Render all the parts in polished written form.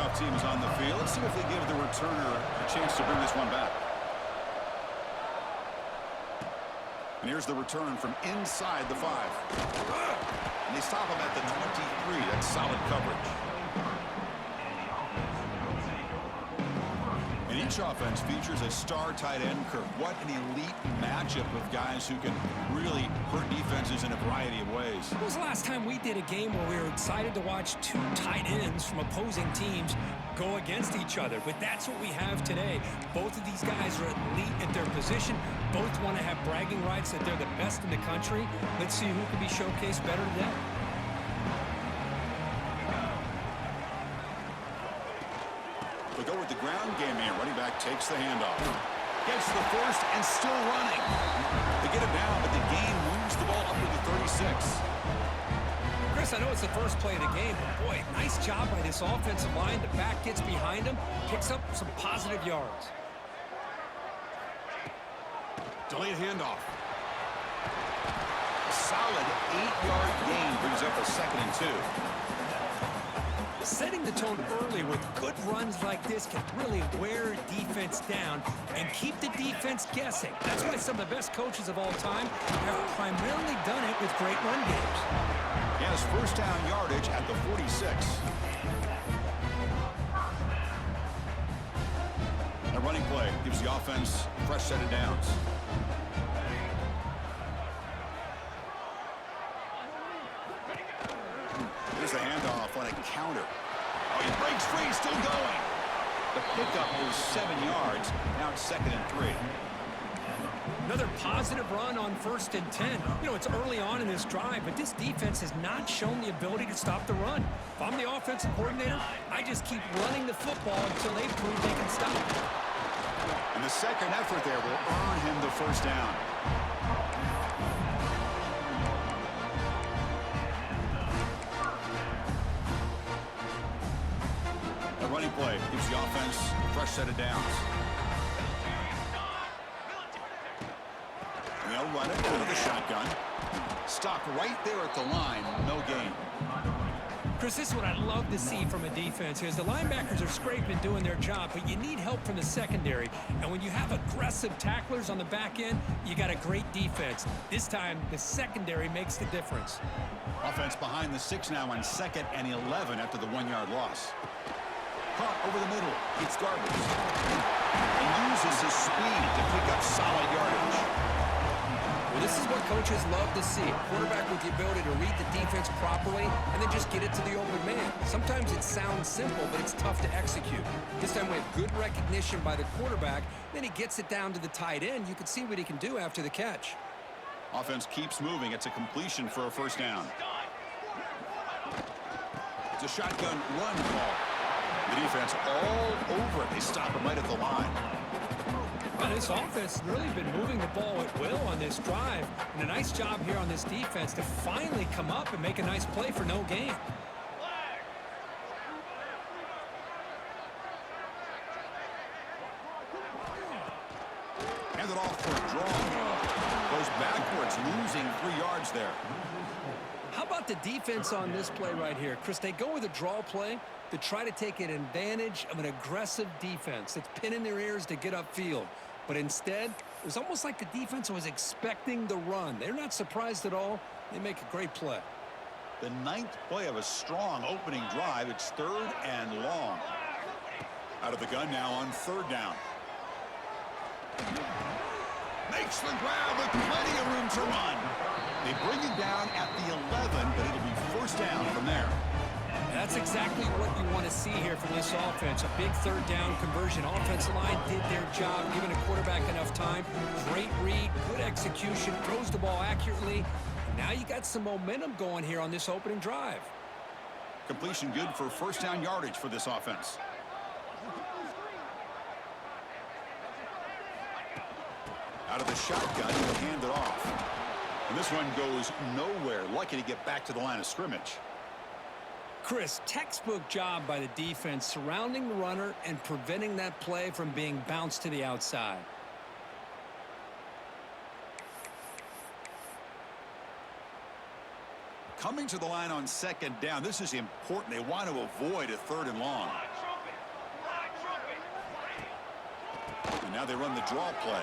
kickoff team is on the field. Let's see if they give the returner a chance to bring this one back. And here's the return from inside the 5. And they stop him at the 23. That's solid coverage. And each offense features a star tight end, Kirk. What an elite matchup of guys who can really hurt defenses in a variety of ways. When was the last time we did a game where we were excited to watch two tight ends from opposing teams go against each other? But that's what we have today. Both of these guys are elite at their position. Both want to have bragging rights that they're the best in the country. Let's see who can be showcased better today. They go with the ground game here. Running back takes the handoff. Gets the first and still running. They get it down, but the game moves the ball up to the 36. Chris, I know it's the first play of the game, but boy, nice job by this offensive line. The back gets behind him, picks up some positive yards. Delayed handoff. A solid 8-yard gain brings up a 2nd and 2. Setting the tone early with good runs like this can really wear defense down and keep the defense guessing. That's why some of the best coaches of all time have primarily done it with great run games. He has first down yardage at the 46. A running play gives the offense a fresh set of downs. Here's the handoff on a counter. Oh, he breaks free, still going. The pickup is 7 yards. Now it's 2nd and 3. Another positive run on 1st and 10. You know, it's early on in this drive, but this defense has not shown the ability to stop the run. If I'm the offensive coordinator, I just keep running the football until they prove they can stop it. And the second effort there will earn him the first down. A running play gives the offense a fresh set of downs. And they'll run it out of the shotgun. Stop right there at the line. No gain. Chris, this is what I love to see from a defense is the linebackers are scraping and doing their job, but you need help from the secondary. And when you have aggressive tacklers on the back end, you got a great defense. This time, the secondary makes the difference. Offense behind the 6 now on 2nd and 11 after the 1-yard loss. Caught over the middle. It's Garbers. He uses his speed to pick up solid yardage. Well, this is what coaches love to see. A quarterback with the ability to read the defense properly and then just get it to the open man. Sometimes it sounds simple, but it's tough to execute. This time we have good recognition by the quarterback. Then he gets it down to the tight end. You can see what he can do after the catch. Offense keeps moving. It's a completion for a first down. It's a shotgun run call. The defense all over it. They stop him right at the line. Well, this offense has really been moving the ball at will on this drive. And a nice job here on this defense to finally come up and make a nice play for no gain. Hand it off for a draw. Goes backwards, losing 3 yards there. How about the defense on this play right here? Chris, they go with a draw play to try to take an advantage of an aggressive defense that's pinning their ears to get upfield. But instead, it was almost like the defense was expecting the run. They're not surprised at all. They make a great play. The 9th play of a strong opening drive. It's 3rd and long. Out of the gun now on 3rd down. Makes the grab with plenty of room to run. They bring him down at the 11, but it'll be first down from there. That's exactly what you want to see here from this offense. A big 3rd down conversion. Offensive line did their job, giving a quarterback enough time. Great read, good execution, throws the ball accurately. Now you got some momentum going here on this opening drive. Completion good for first down yardage for this offense. Out of the shotgun, he'll hand it off. And this one goes nowhere. Lucky to get back to the line of scrimmage. Chris, textbook job by the defense surrounding the runner and preventing that play from being bounced to the outside. Coming to the line on 2nd down. This is important. They want to avoid a 3rd and long. And now they run the draw play.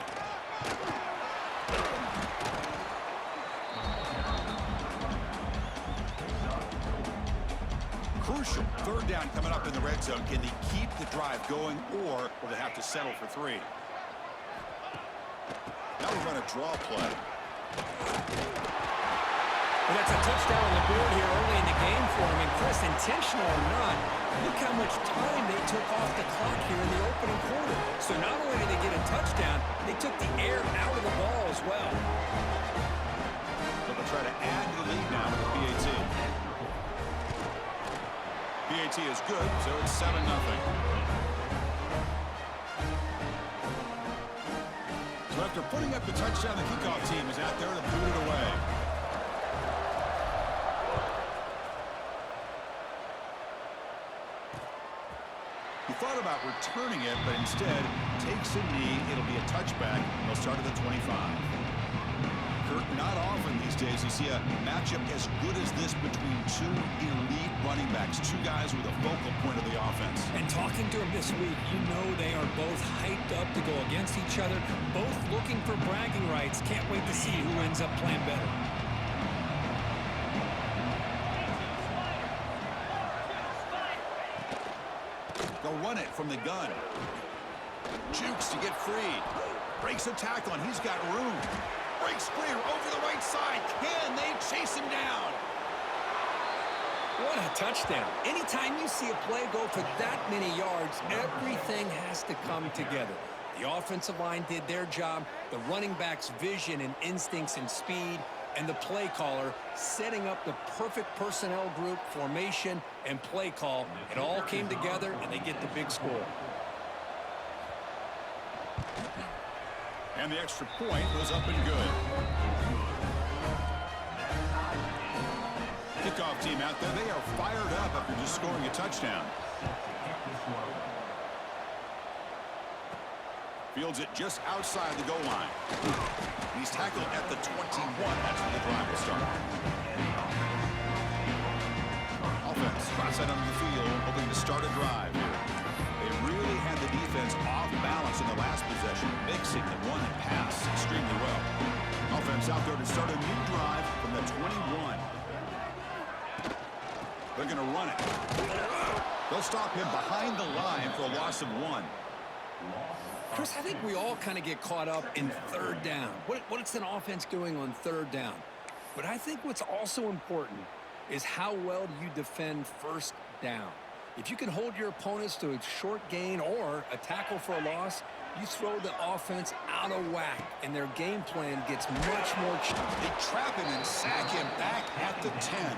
Crucial. Third down coming up in the red zone. Can they keep the drive going, or will they have to settle for 3? Now we run a draw play. Well, that's a touchdown on the board here early in the game for him. And Chris, intentional or not, look how much time they took off the clock here in the opening quarter. So not only did they get a touchdown, they took the air out of the ball as well. So they'll try to add to the lead now with the PAT. PAT is good, so it's 7-0. So after putting up the touchdown, the kickoff team is out there to boot it away. He thought about returning it, but instead takes a knee. It'll be a touchback. They'll start at the 25. Kurt, not often these days you see a matchup as good as this between two elite running backs, two guys with a focal point of the offense. And talking to him this week, you know they are both hyped up to go against each other, both looking for bragging rights. Can't wait to see who ends up playing better. They'll run it from the gun. Jukes to get free. Breaks a tackle, and he's got room. Breaks clear over the right side. Can they chase him down? What a touchdown. Anytime you see a play go for that many yards, everything has to come together. The offensive line did their job, the running back's vision and instincts and speed, and the play caller setting up the perfect personnel group, formation, and play call. It all came together, and they get the big score. And the extra point was up and good. Kickoff team out there. They are fired up after just scoring a touchdown. Fields it just outside the goal line. He's tackled at the 21. That's when the drive will start. Offense cross out onto the field, hoping to start a drive here. They really had the defense off balance in the last possession, mixing the run and pass extremely well. Offense out there to start a new drive from the 21. They're going to run it. They'll stop him behind the line for a loss of 1. Chris, I think we all kind of get caught up in third down. What's an offense doing on third down? But I think what's also important is how well do you defend first down. If you can hold your opponents to a short gain or a tackle for a loss, you throw the offense out of whack, and their game plan gets much more. They trap him and sack him back at the 10.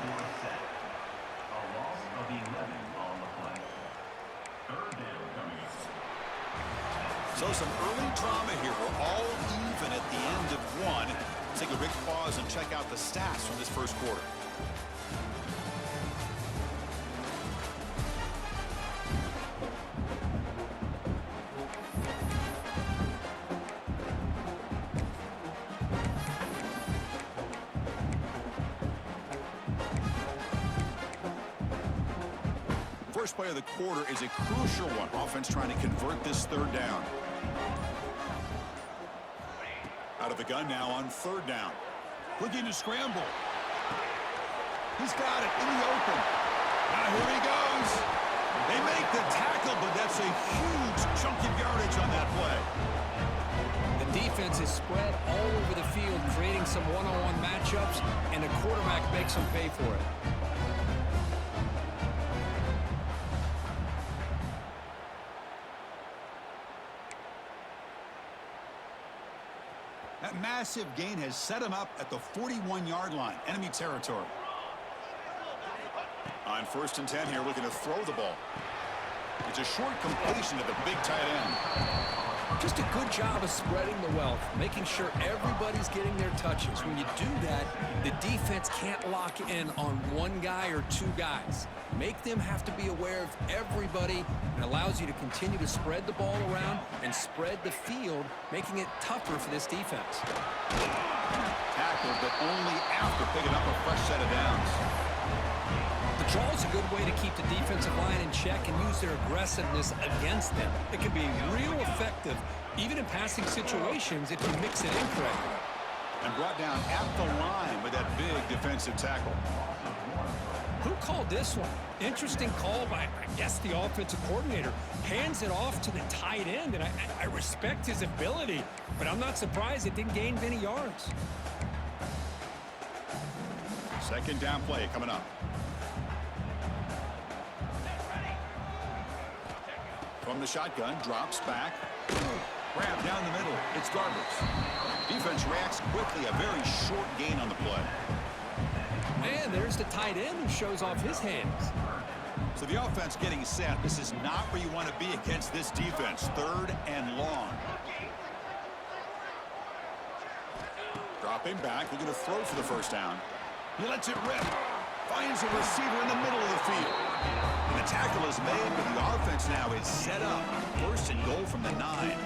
So some early drama here. We're all even at the end of 1. Take a big pause and check out the stats from this first quarter. First play of the quarter is a crucial one. Offense trying to convert this third down. Out of the gun now on third down. Looking to scramble. He's got it in the open. Now here he goes. They make the tackle, but that's a huge chunk of yardage on that play. The defense is spread all over the field, creating some one-on-one matchups, and the quarterback makes them pay for it. That massive gain has set him up at the 41-yard line, enemy territory. On 1st and 10 here, looking to throw the ball. It's a short completion to the big tight end. Just a good job of spreading the wealth, making sure everybody's getting their touches. When you do that, the defense can't lock in on one guy or two guys. Make them have to be aware of everybody, and allows you to continue to spread the ball around and spread the field, making it tougher for this defense. Tackled, but only after picking up a fresh set of downs. The draw is a good way to keep the defensive line in check and use their aggressiveness against them. It can be real effective, even in passing situations, if you mix it in correctly. And brought down at the line with that big defensive tackle. Who called this one? Interesting call by, I guess, the offensive coordinator. Hands it off to the tight end, and I respect his ability, but I'm not surprised it didn't gain many yards. Second down play coming up. From the shotgun, drops back. Grab down the middle. It's Garbers. Defense reacts quickly. A very short gain on the play. And there's the tight end who shows off his hands. So the offense getting set. This is not where you want to be against this defense. Third and long. Dropping back. Looking to throw for the first down. He lets it rip. Finds a receiver in the middle of the field. And the tackle is made, but the offense now is set up. First and goal from the 9.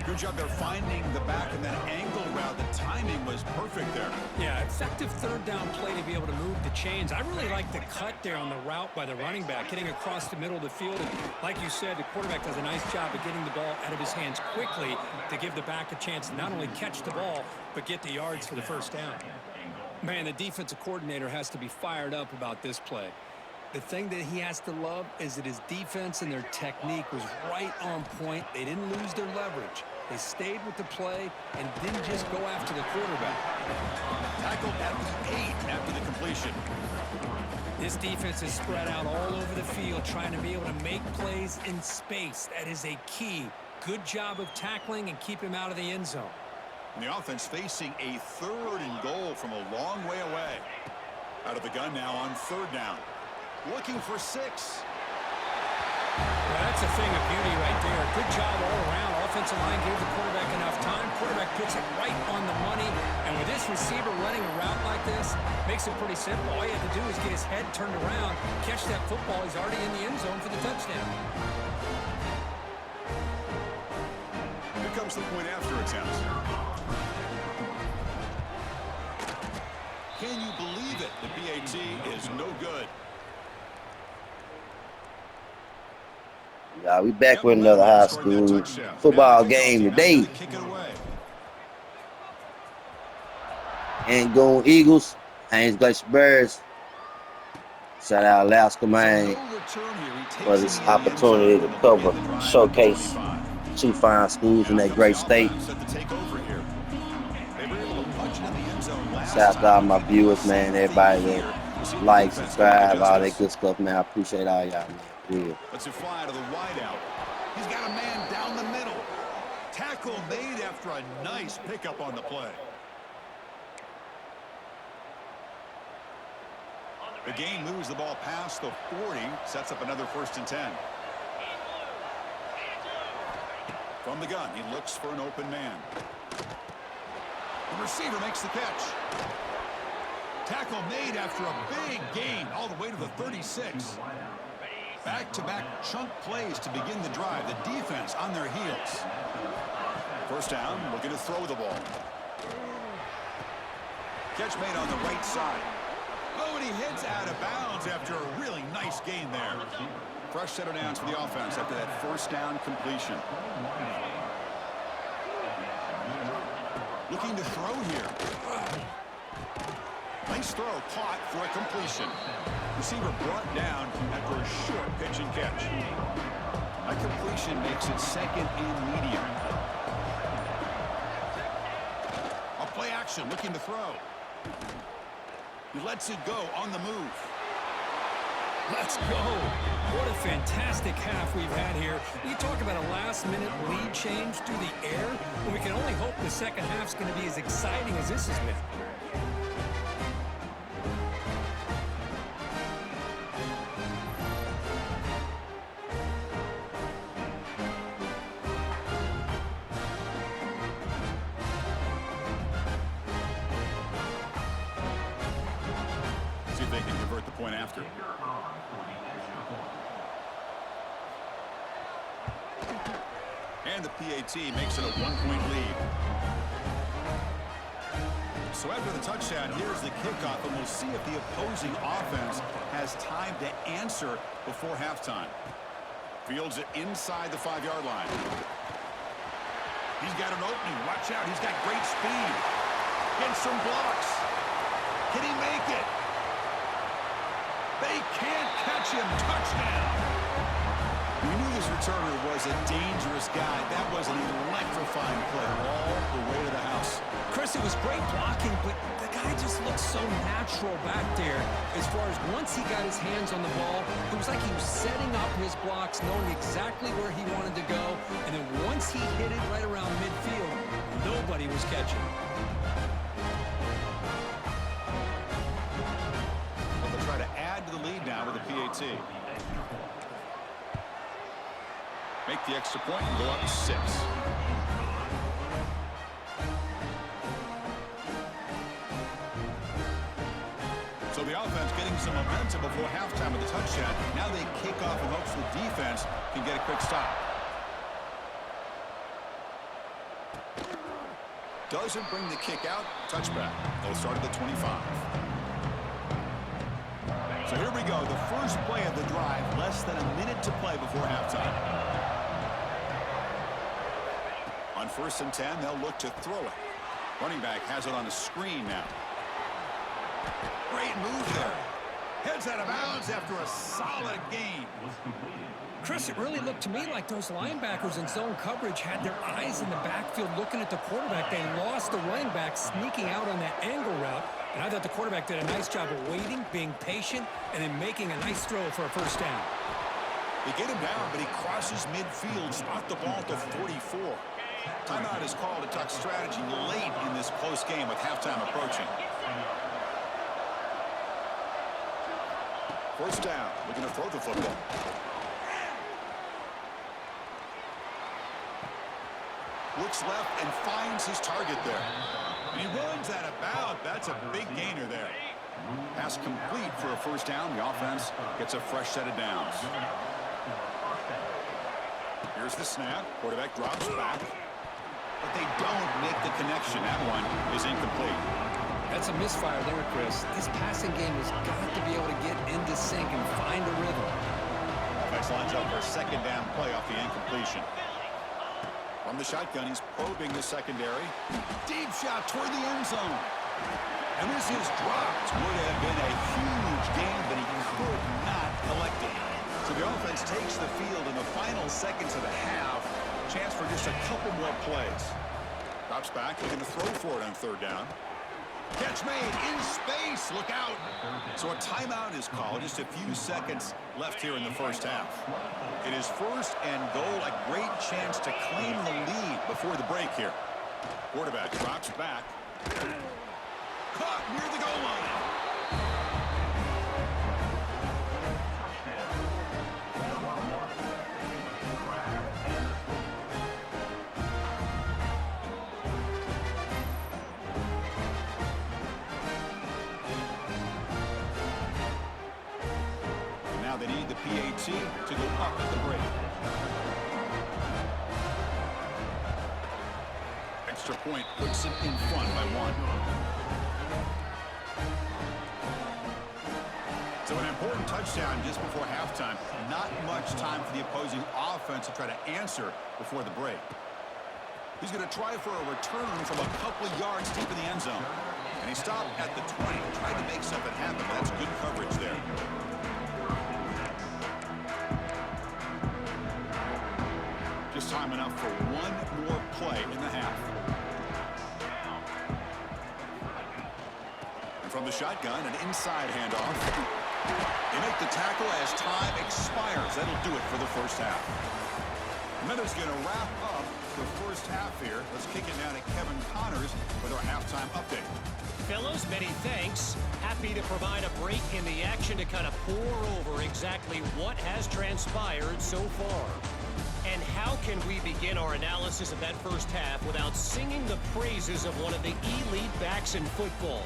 Good job there finding the back in that angle route. The timing was perfect there. Yeah, effective third down play to be able to move the chains. I really like the cut there on the route by the running back, getting across the middle of the field. And like you said, the quarterback does a nice job of getting the ball out of his hands quickly to give the back a chance to not only catch the ball, but get the yards for the first down. Man, the defensive coordinator has to be fired up about this play. The thing that he has to love is that his defense and their technique was right on point. They didn't lose their leverage. They stayed with the play and didn't just go after the quarterback. Tackled at the 8 after the completion. This defense is spread out all over the field, trying to be able to make plays in space. That is a key. Good job of tackling and keep him out of the end zone. And the offense facing a third and goal from a long way away. Out of the gun now on third down. Looking for 6. Well, that's a thing of beauty right there. Good job all around. Offensive line gave the quarterback enough time. Quarterback puts it right on the money. And with this receiver running a route like this, makes it pretty simple. All you have to do is get his head turned around, catch that football. He's already in the end zone for the touchdown. Here comes the point after attempt. Can you believe it? The PAT is no good. Yeah, we back with another high school football game today. Angoon Eagles, Haines Bears. Shout out Alaska, man, for this opportunity to cover, showcase 2 fine schools in that great state. Shout out to all my viewers, man, everybody that like, subscribe, all that good stuff, man. I appreciate all y'all, man. Yeah. Let's it fly to the wideout. He's got a man down the middle. Tackle made after a nice pickup on the play. The game moves the ball past the 40, sets up another 1st and 10. From the gun, he looks for an open man. The receiver makes the catch. Tackle made after a big gain all the way to the 36. Back-to-back chunk plays to begin the drive. The defense on their heels. First down, looking to throw the ball. Catch made on the right side. Oh, and he hits out of bounds after a really nice gain there. Fresh set of downs for the offense after that first down completion. Looking to throw here. Nice throw, caught for a completion. Receiver brought down after a short pitch and catch. A completion makes it 2nd and medium. A play action, looking to throw. He lets it go on the move. Let's go. What a fantastic half we've had here. You talk about a last-minute lead change through the air, and we can only hope the second half's going to be as exciting as this has been. See if they can convert the point after. And the PAT makes it a 1-point lead. So after the touchdown, here's the kickoff, and we'll see if the opposing offense has time to answer before halftime. Fields it inside the 5-yard line. He's got an opening. Watch out. He's got great speed. Gets some blocks. Can he make it? They can't catch him. Touchdown. We knew this returner was a dangerous guy. That was an electrifying play all the way to the house. Chris, it was great blocking, but the guy just looked so natural back there. As far as once he got his hands on the ball, it was like he was setting up his blocks, knowing exactly where he wanted to go. And then once he hit it right around midfield, nobody was catching. Well, they'll try to add to the lead now with a PAT. Make the extra point and go up 6. So the offense getting some momentum before halftime with the touchdown. Now they kick off in hopes the defense can get a quick stop. Doesn't bring the kick out. Touchback. They'll start at the 25. So here we go. The first play of the drive. Less than a minute to play before halftime. On 1st and 10, they'll look to throw it. Running back has it on a screen now. Great move there. Heads out of bounds after a solid gain. Chris, it really looked to me like those linebackers in zone coverage had their eyes in the backfield looking at the quarterback. They lost the running back sneaking out on that angle route. And I thought the quarterback did a nice job of waiting, being patient, and then making a nice throw for a first down. They get him down, but he crosses midfield, spot the ball at the 44. Timeout is called to talk strategy late in this close game with halftime approaching. First down, looking to throw the football. Looks left and finds his target there. And he runs that about. That's a big gainer there. Pass complete for a first down. The offense gets a fresh set of downs. Here's the snap. Quarterback drops back. But they don't make the connection. That one is incomplete. That's a misfire there, Chris. This passing game has got to be able to get into sync and find a rhythm. Offense lines up for a second down play off the incompletion. From the shotgun, he's probing the secondary. Deep shot toward the end zone. And this is dropped. Would have been a huge gain, but he could not collect it. So the offense takes the field in the final seconds of the half. Chance for just a couple more plays. Drops back, looking to throw for it on 3rd down. Catch made in space. Look out. So a timeout is called. Just a few seconds left here in the first half. It is 1st and goal. A great chance to claim the lead before the break here. Quarterback drops back. Caught near the goal line. They need the PAT to go up at the break. Extra point puts it in front by 1. So an important touchdown just before halftime. Not much time for the opposing offense to try to answer before the break. He's going to try for a return from a couple of yards deep in the end zone. And he stopped at the 20. Tried to make something happen, but that's good coverage there. Just time enough for one more play in the half. And from the shotgun, an inside handoff. They make the tackle as time expires. That'll do it for the first half. Minutes going to wrap up the first half here. Let's kick it down to Kevin Connors with our halftime update. Fellows, many thanks. Happy to provide a break in the action to kind of pour over exactly what has transpired so far. And how can we begin our analysis of that first half without singing the praises of one of the elite backs in football?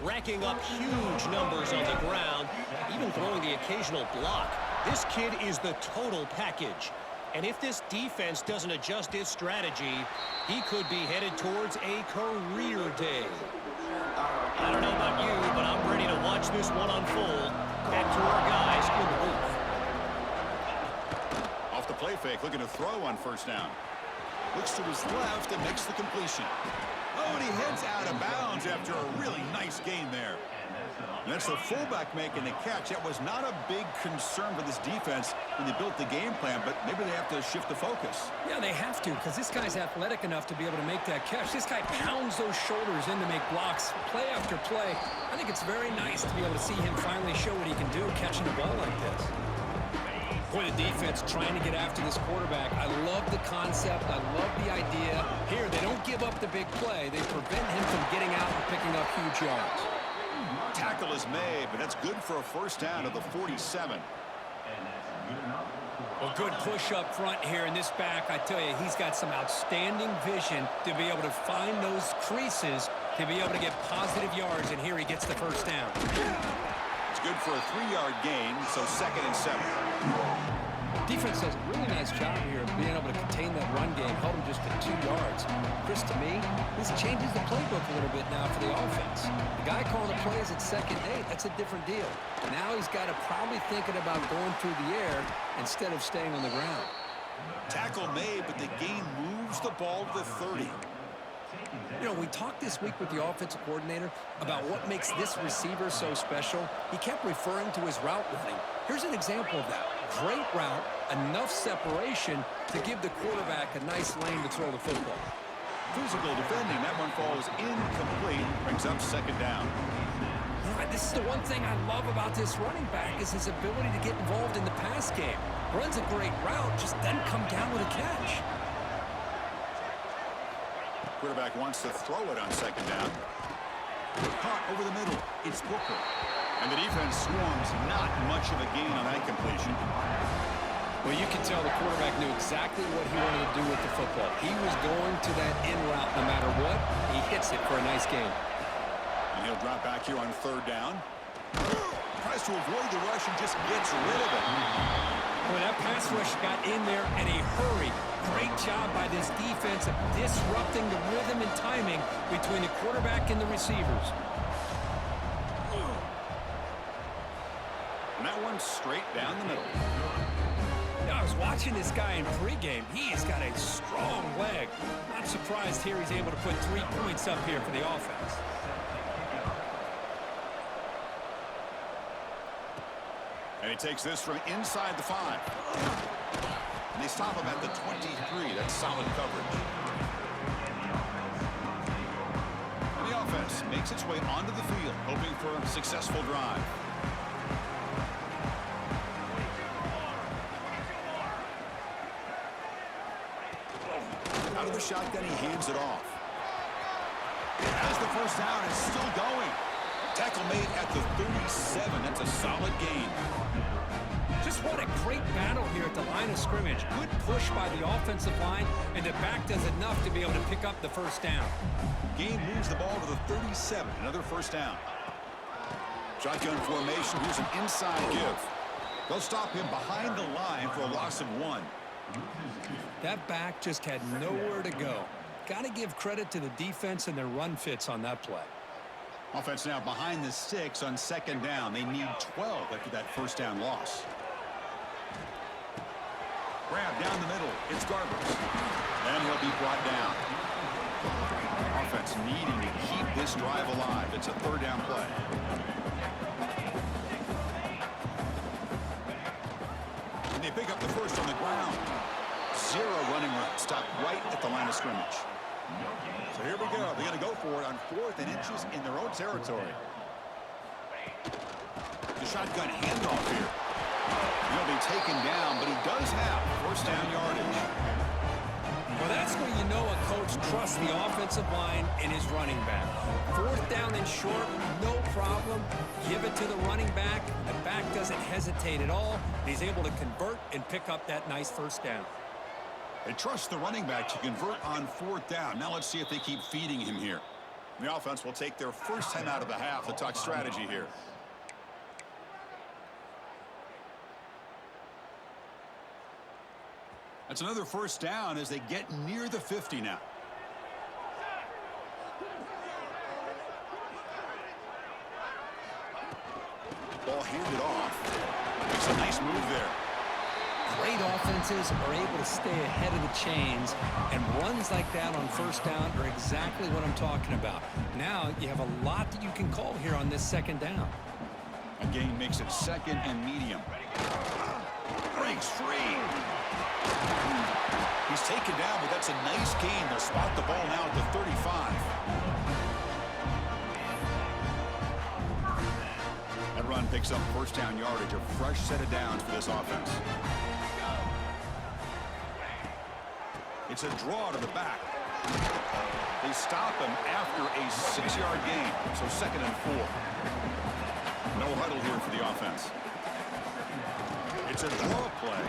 Racking up huge numbers on the ground, even throwing the occasional block. This kid is the total package. And if this defense doesn't adjust its strategy, he could be headed towards a career day. I don't know about you, but I'm ready to watch this one unfold. Back to our guys in the booth. Off the play fake, looking to throw on first down. Looks to his left and makes the completion. Oh, and he heads out of bounds after a really nice gain there. And that's the fullback making the catch. That was not a big concern for this defense when they built the game plan, but maybe they have to shift the focus. Yeah, they have to, because this guy's athletic enough to be able to make that catch. This guy pounds those shoulders in to make blocks play after play. I think it's very nice to be able to see him finally show what he can do catching a ball like this. Boy, the defense trying to get after this quarterback. I love the concept. I love the idea. Here, they don't give up the big play. They prevent him from getting out and picking up huge yards. Tackle is made, but that's good for a first down at the 47. Well, good push up front here in this back. I tell you, he's got some outstanding vision to be able to find those creases to be able to get positive yards, and here he gets the first down. It's good for a 3-yard gain, so 2nd and 7. Defense does a really nice job here of being able to contain that run game, held him just at 2 yards. Chris, to me, this changes the playbook a little bit now for the offense. The guy calling the plays at 2nd and 8, that's a different deal. Now he's got to probably thinking about going through the air instead of staying on the ground. Tackle made, but the gain moves the ball to the 30. You know, we talked this week with the offensive coordinator about what makes this receiver so special. He kept referring to his route running. Here's an example of that. Great route, enough separation to give the quarterback a nice lane to throw the football. Physical defending. That one falls incomplete. Brings up 2nd down. You know, this is the one thing I love about this running back is his ability to get involved in the pass game. Runs a great route, just doesn't come down with a catch. Quarterback wants to throw it on 2nd down. Caught over the middle. It's Booker. And the defense swarms. Not much of a gain on that completion. Well, you can tell the quarterback knew exactly what he wanted to do with the football. He was going to that in route no matter what. He hits it for a nice gain. And he'll drop back here on 3rd down. Tries to avoid the rush and just gets rid of it. Well, that pass rush got in there in a hurry. Great job by this defense of disrupting the rhythm and timing between the quarterback and the receivers. And that one's straight down the middle. I was watching this guy in pregame. He has got a strong leg. Not surprised here he's able to put 3 points up here for the offense. And he takes this from inside the 5. And they stop him at the 23. That's solid coverage. And the offense makes its way onto the field, hoping for a successful drive. Out of the shotgun, he hands it off. Has the first down and still going. Tackle made at the 37. That's a solid gain. Just what a great battle here at the line of scrimmage. Good push by the offensive line, and the back does enough to be able to pick up the first down. Gain moves the ball to the 37. Another first down. Shotgun formation. Here's an inside give. They'll stop him behind the line for a loss of 1. That back just had nowhere to go. Got to give credit to the defense and their run fits on that play. Offense now behind the 6 on 2nd down. They need 12 after that first down loss. Grab down the middle. It's Garbers. And he'll be brought down. Offense needing to keep this drive alive. It's a 3rd down play. And they pick up the first on the ground. 0 running route. Stopped right at the line of scrimmage. So here we go. They're going to go for it on 4th and inches in their own territory. The shotgun handoff here. He'll be taken down, but he does have first down yardage. Well, that's where you know a coach trusts the offensive line and his running back. 4th down and short, no problem. Give it to the running back. The back doesn't hesitate at all. He's able to convert and pick up that nice first down. They trust the running back to convert on 4th down. Now let's see if they keep feeding him here. The offense will take their first time out of the half to talk strategy here. That's another first down as they get near the 50 now. Ball handed off. Makes a nice move there. Great offenses are able to stay ahead of the chains, and runs like that on first down are exactly what I'm talking about. Now you have a lot that you can call here on this second down. A gain makes it second and medium. Breaks free. He's taken down, but that's a nice gain. They'll spot the ball now at the 35. That run picks up first down yardage, a fresh set of downs for this offense. It's a draw to the back. They stop him after a 6-yard gain, so second and 4. No huddle here for the offense. It's a draw play.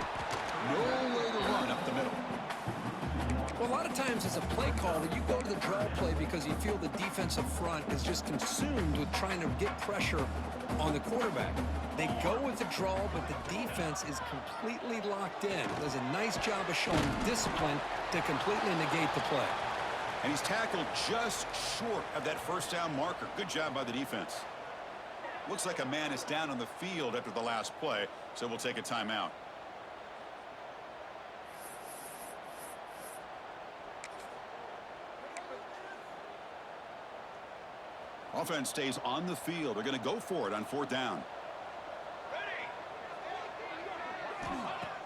No way to run up the middle. Well, a lot of times it's a play call that you go to the draw play because you feel the defensive front is just consumed with trying to get pressure on the quarterback. They go with the draw, but the defense is completely locked in. Does a nice job of showing discipline to completely negate the play. And he's tackled just short of that first down marker. Good job by the defense. Looks like a man is down on the field after the last play, so we'll take a timeout. Offense stays on the field. They're going to go for it on fourth down.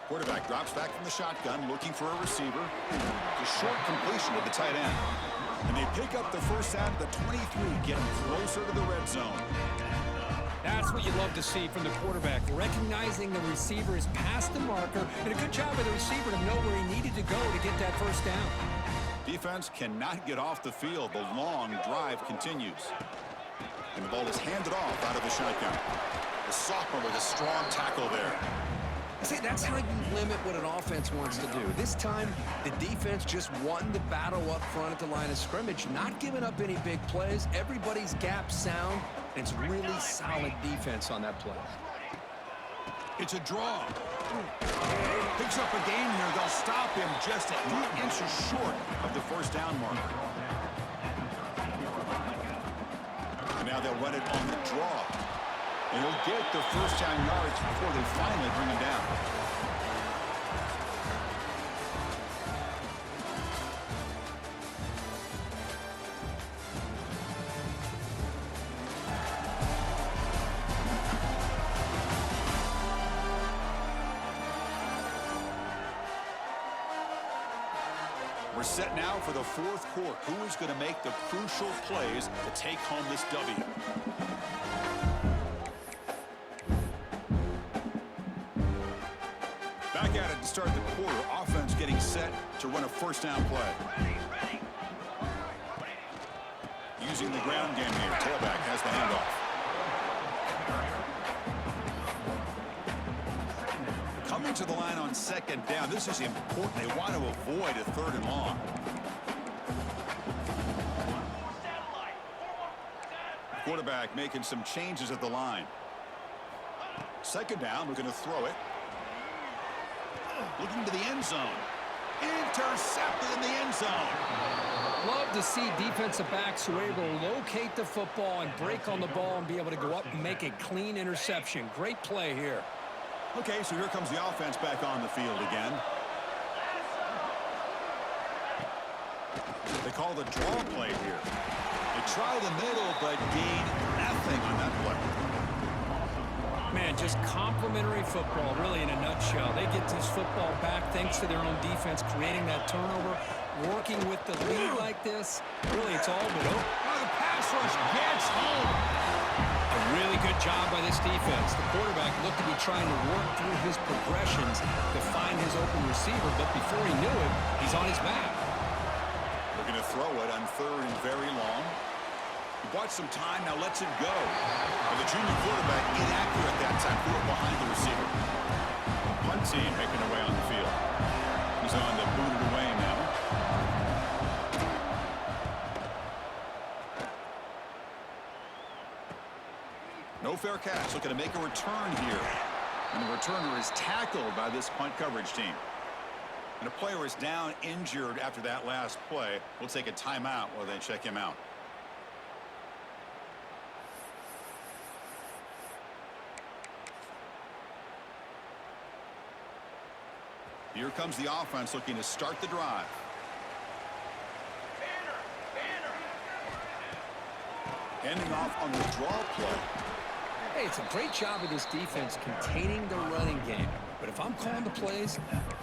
Quarterback drops back from the shotgun, looking for a receiver. A short completion to the tight end. And they pick up the first down at the 23, getting closer to the red zone. That's what you love to see from the quarterback, recognizing the receiver is past the marker, and a good job by the receiver to know where he needed to go to get that first down. Defense cannot get off the field. The long drive continues. And the ball is handed off out of the shotgun. The sophomore with a strong tackle there. See, that's how you limit what an offense wants to do. This time, the defense just won the battle up front at the line of scrimmage, not giving up any big plays. Everybody's gap sound, and it's really solid defense on that play. It's a draw. Picks up a gain here. They'll stop him just a few inches short of the first down marker. And now they'll run it on the draw. And he'll get the first down yards before they finally bring him down. We're set now for the fourth quarter. Who is going to make the crucial plays to take home this W? Back at it to start the quarter. Offense getting set to run a first down play. Using the ground game here. Tailback has the handoff. Coming to the line on second down. This is important. They want to avoid a third and long. Quarterback making some changes at the line. Second down, we're going to throw it. Looking to the end zone. Intercepted in the end zone. Love to see defensive backs who are able to locate the football and break on the ball and be able to go up and make a clean interception. Great play here. Okay, so here comes the offense back on the field again. They call the draw play here. They try the middle, but gain nothing on that play. Man, just complimentary football, really, in a nutshell. They get this football back thanks to their own defense, creating that turnover, working with the lead like this. Really, it's all but over. Oh, the pass rush gets home. A really good job by this defense. The quarterback looked to be trying to work through his progressions to find his open receiver, but before he knew it, he's on his back. They're going to throw it on third and very long. He bought some time, now lets it go. And the junior quarterback inaccurate that time, threw it behind the receiver. Punt team making their way on the field. He's on to boot it away now. No fair catch, looking to make a return here. And the returner is tackled by this punt coverage team. And a player is down injured after that last play. We'll take a timeout while they check him out. Here comes the offense looking to start the drive. Ending off on the draw play. Hey, it's a great job of this defense containing the running game. But if I'm calling the plays,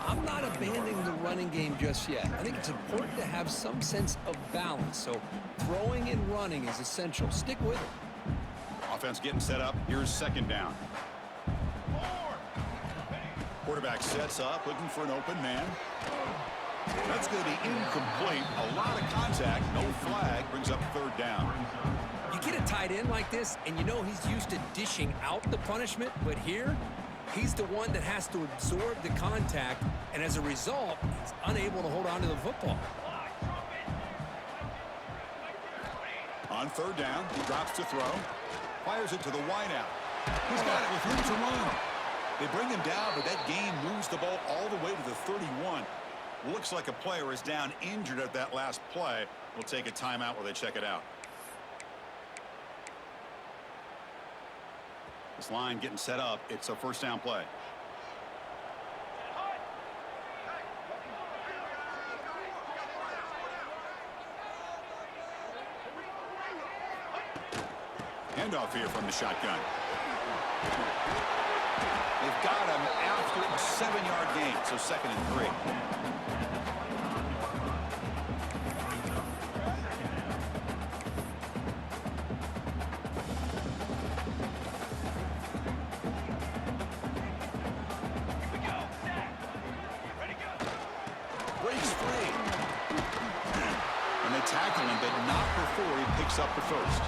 I'm not abandoning the running game just yet. I think it's important to have some sense of balance. So throwing and running is essential. Stick with it. Offense getting set up. Here's second down. Quarterback sets up, looking for an open man. That's going to be incomplete. A lot of contact. No flag. Brings up third down. You get a tight end like this, and you know he's used to dishing out the punishment. But here, he's the one that has to absorb the contact. And as a result, he's unable to hold on to the football. On third down, he drops to throw. Fires it to the wideout. He's got it with room to run. They bring him down, but that gain moves the ball all the way to the 31. Looks like a player is down injured at that last play. We'll take a timeout while they check it out. This line getting set up. It's a first down play. Handoff here from the shotgun. They've got him after a 7-yard gain, so 2nd and 3. Breaks free. And they tackle him, but not before he picks up the first.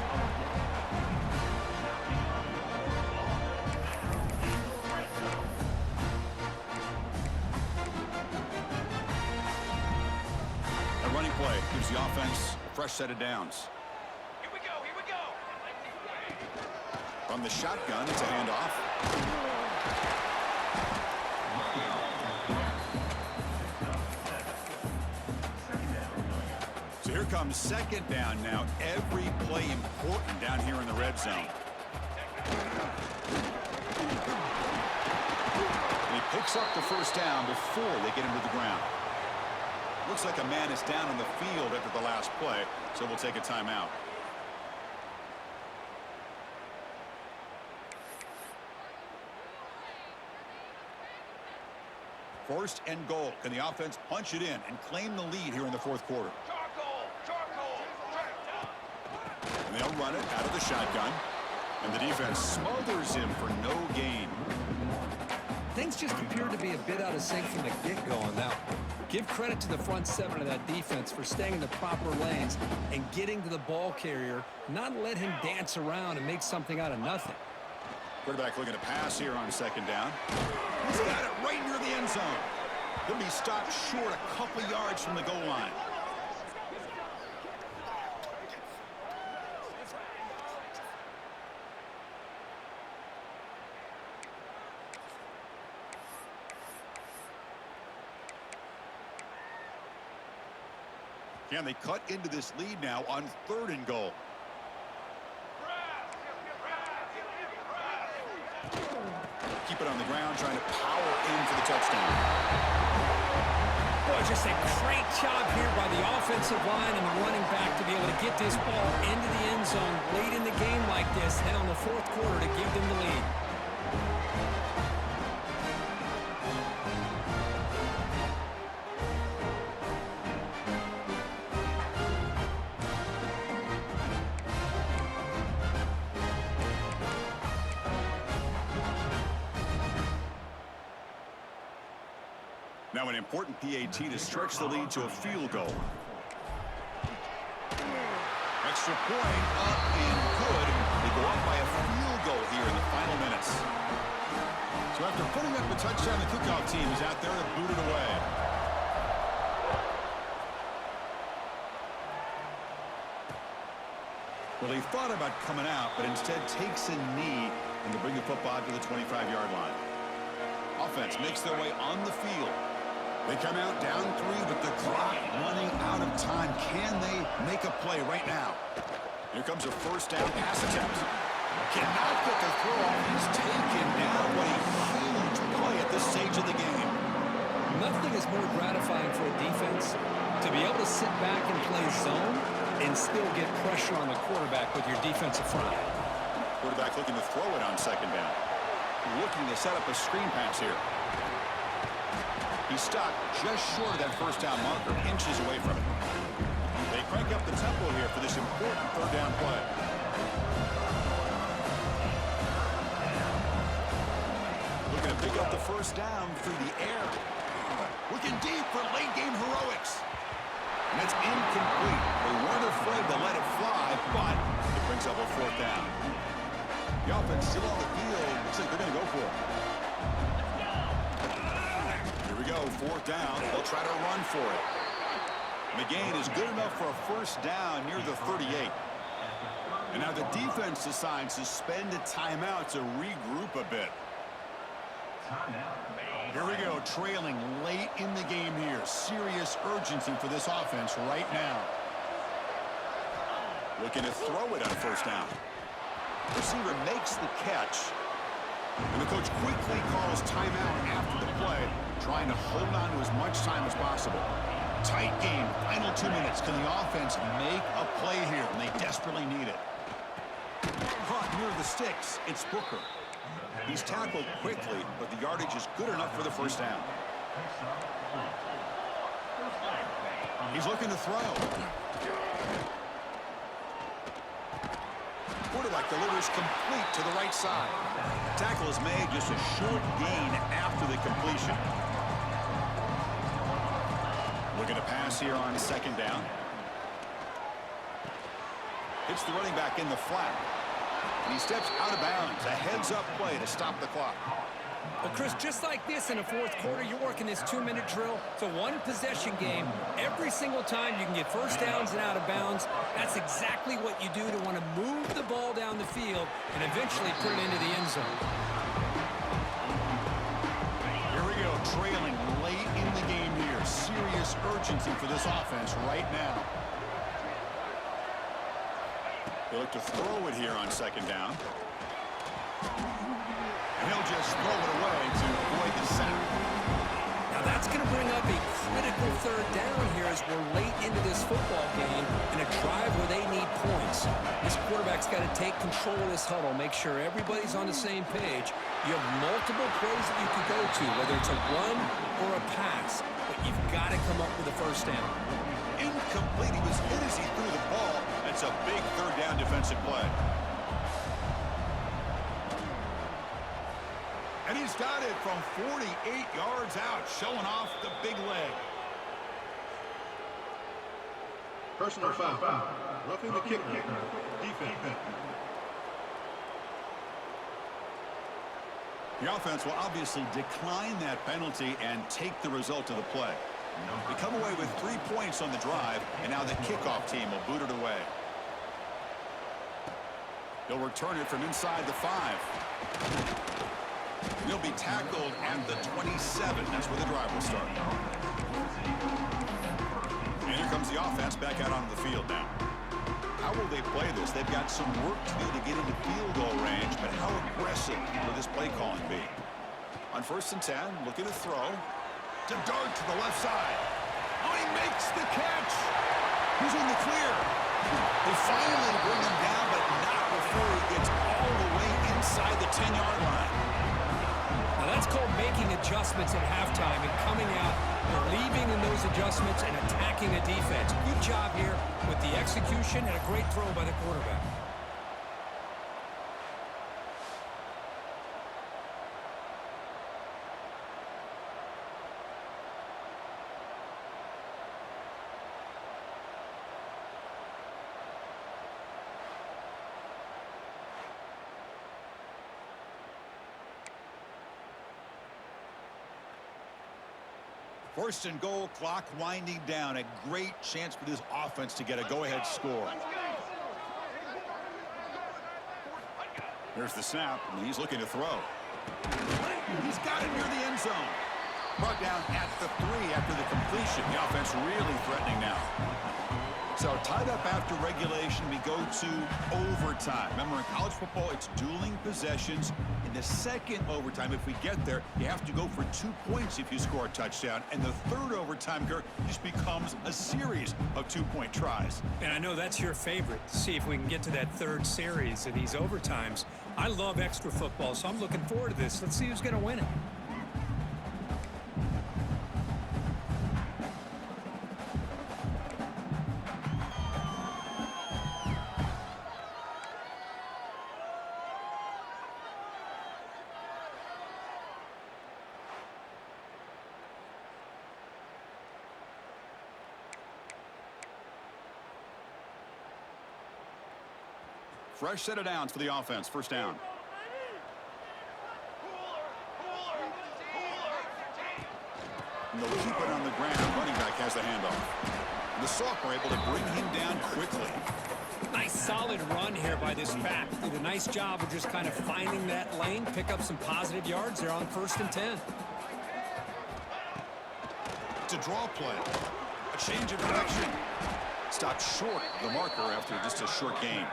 Gives the offense a fresh set of downs. Here we go, here we go. From the shotgun, it's a handoff. So here comes second down now. Every play important down here in the red zone. And he picks up the first down before they get him to the ground. Looks like a man is down on the field after the last play, so we'll take a timeout. First and goal. Can the offense punch it in and claim the lead here in the fourth quarter? And they'll run it out of the shotgun. And the defense smothers him for no gain. Things just appear to be a bit out of sync from the get-go on that one. Give credit to the front 7 of that defense for staying in the proper lanes and getting to the ball carrier, not let him dance around and make something out of nothing. Quarterback looking to pass here on second down. He's got it right near the end zone. He'll be stopped short a couple yards from the goal line. Can they cut into this lead now on 3rd and goal? Keep it on the ground, trying to power in for the touchdown. Boy, just a great job here by the offensive line and the running back to be able to get this ball into the end zone late in the game like this and on the fourth quarter to give them the lead. Now an important PAT to stretch the lead to a field goal. Extra point up and good. They go up by a field goal here in the final minutes. So after putting up a touchdown, the kickoff team is out there to boot it away. Well, they thought about coming out, but instead takes a knee and to bring the football to the 25-yard line. Offense makes their way on the field. They come out down 3, but the clock running out of time. Can they make a play right now? Here comes a first down pass attempt. Cannot get the throw off. He's taken down. What a huge play at this stage of the game. Nothing is more gratifying for a defense to be able to sit back and play zone and still get pressure on the quarterback with your defensive front. Quarterback looking to throw it on second down. Looking to set up a screen pass here. He's stuck just short of that first down marker, inches away from it. They crank up the tempo here for this important third down play. Looking to pick up the first down through the air. Looking deep for late game heroics. And it's incomplete. They weren't afraid to let it fly, but it brings up a fourth down. The offense still on the field. Looks like they're going to go for it. Here we go, fourth down. They'll try to run for it. McGain is good enough for a first down near the 38. And now the defense decides to spend a timeout to regroup a bit. Here we go, trailing late in the game here. Serious urgency for this offense right now. Looking to throw it on first down. Receiver makes the catch. And the coach quickly calls timeout after the play, trying to hold on to as much time as possible. Tight game, final 2 minutes. Can the offense make a play here? And they desperately need it. Caught near the sticks, it's Booker. He's tackled quickly, but the yardage is good enough for the first down. He's looking to throw. Quarterback delivers complete to the right side. Tackle is made, just a short gain after the completion. Looking to pass here on second down. Hits the running back in the flat. And he steps out of bounds. A heads-up play to stop the clock. Well, Chris, just like this in the fourth quarter, you're working this 2-minute drill. It's a one-possession game. Every single time you can get first downs and out of bounds. That's exactly what you do to want to move the ball down the field and eventually put it into the end zone. Here we go, trailing late in the game here. Serious urgency for this offense right now. They look to throw it here on second down. And he'll just throw it away to avoid the sack. Now that's going to bring up a critical third down here as we're late into this football game in a drive where they need points. This quarterback's got to take control of this huddle, make sure everybody's on the same page. You have multiple plays that you could go to, whether it's a run or a pass, but you've got to come up with a first down. Incomplete. He was hit as he threw the ball. That's a big third down defensive play. And he's got it from 48 yards out, showing off the big leg. Personal foul. Roughing the kicker. Defense. The offense will obviously decline that penalty and take the result of the play. They come away with 3 points on the drive, and now the kickoff team will boot it away. They'll return it from inside the 5. He'll be tackled at the 27. That's where the drive will start. And here comes the offense back out onto the field now. How will they play this? They've got some work to do to get into field goal range, but how aggressive will this play calling be? On 1st and 10, looking to throw. To dart to the left side. Oh, he makes the catch. He's in the clear. They finally bring him down, but not before he gets all the way inside the 10-yard line. Now that's called making adjustments at halftime and coming out, believing in those adjustments and attacking a defense. Good job here with the execution and a great throw by the quarterback. First and goal, clock winding down. A great chance for this offense to get a go-ahead score. There's the snap, and he's looking to throw. He's got it near the end zone. Brought down at the 3 after the completion. The offense really threatening now. So tied up after regulation, we go to overtime. Remember, in college football, it's dueling possessions. In the second overtime, if we get there, you have to go for 2 points if you score a touchdown. And the third overtime, Kirk, just becomes a series of 2-point tries. And I know that's your favorite, to see if we can get to that third series of these overtimes. I love extra football, so I'm looking forward to this. Let's see who's going to win it. Fresh set of downs for the offense. First down. And they'll keep it on the ground. Running back has the handoff. The Sophomore able to bring him down quickly. Nice solid run here by this back. Did a nice job of just kind of finding that lane, pick up some positive yards there on 1st and 10. It's a draw play. A change of direction. Stopped short of the marker after just a short gain.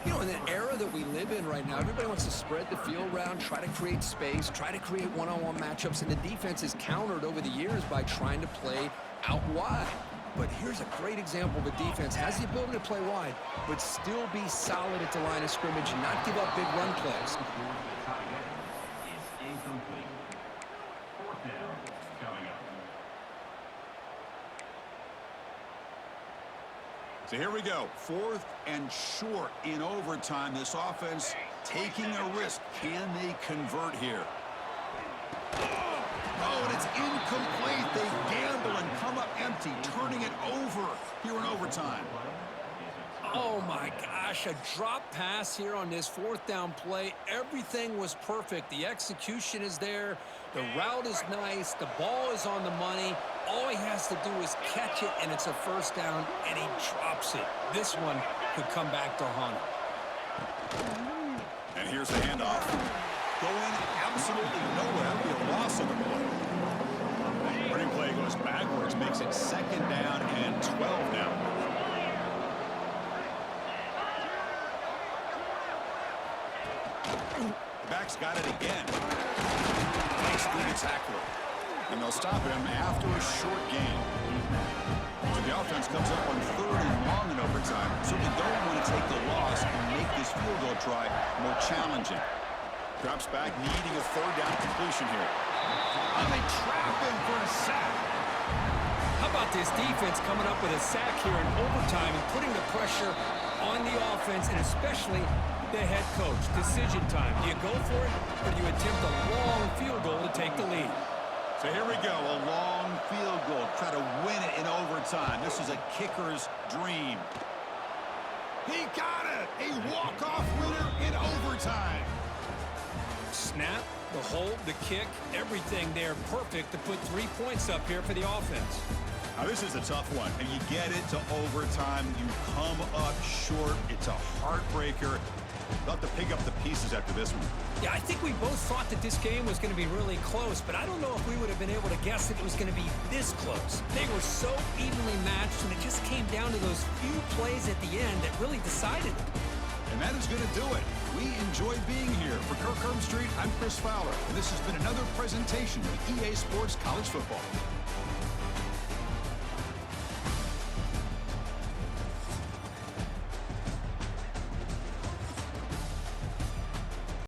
You know, in the era that we live in right now, everybody wants to spread the field around, try to create space, try to create one-on-one matchups, and the defense is countered over the years by trying to play out wide. But here's a great example of a defense has the ability to play wide, but still be solid at the line of scrimmage and not give up big run plays. So here we go. 4th and short in overtime. This offense taking a risk. Can they convert here? Oh, and it's incomplete. They gamble and come up empty, turning it over here in overtime. Oh, my gosh, a drop pass here on this 4th down play. Everything was perfect. The execution is there. The route is nice. The ball is on the money. All he has to do is catch it, and it's a 1st down, and he drops it. This one could come back to haunt him. And here's the handoff. Going absolutely nowhere. That'll be a loss on the play. Running play goes backwards, makes it 2nd down and 12 now. The back's got it again. Nice through the tackler. And they'll stop him after a short gain. So the offense comes up on 3rd and long in overtime. So they don't want to take the loss and make this field goal try more challenging. Drops back, needing a 3rd down completion here. And they trap him for a sack. How about this defense coming up with a sack here in overtime and putting the pressure on the offense and especially the head coach? Decision time. Do you go for it or do you attempt a long field goal to take the lead? So here we go, a long field goal. Try to win it in overtime. This is a kicker's dream. He got it! A walk-off winner in overtime. Snap, the hold, the kick, everything there perfect to put 3 points up here for the offense. Now this is a tough one. And you get it to overtime. You come up short. It's a heartbreaker. They'll have to pick up the pieces after this one. Yeah, I think we both thought that this game was going to be really close, but I don't know if we would have been able to guess that it was going to be this close. They were so evenly matched, and it just came down to those few plays at the end that really decided it. And that is going to do it. We enjoyed being here. For Kirk Street, I'm Chris Fowler, and this has been another presentation of EA Sports College Football.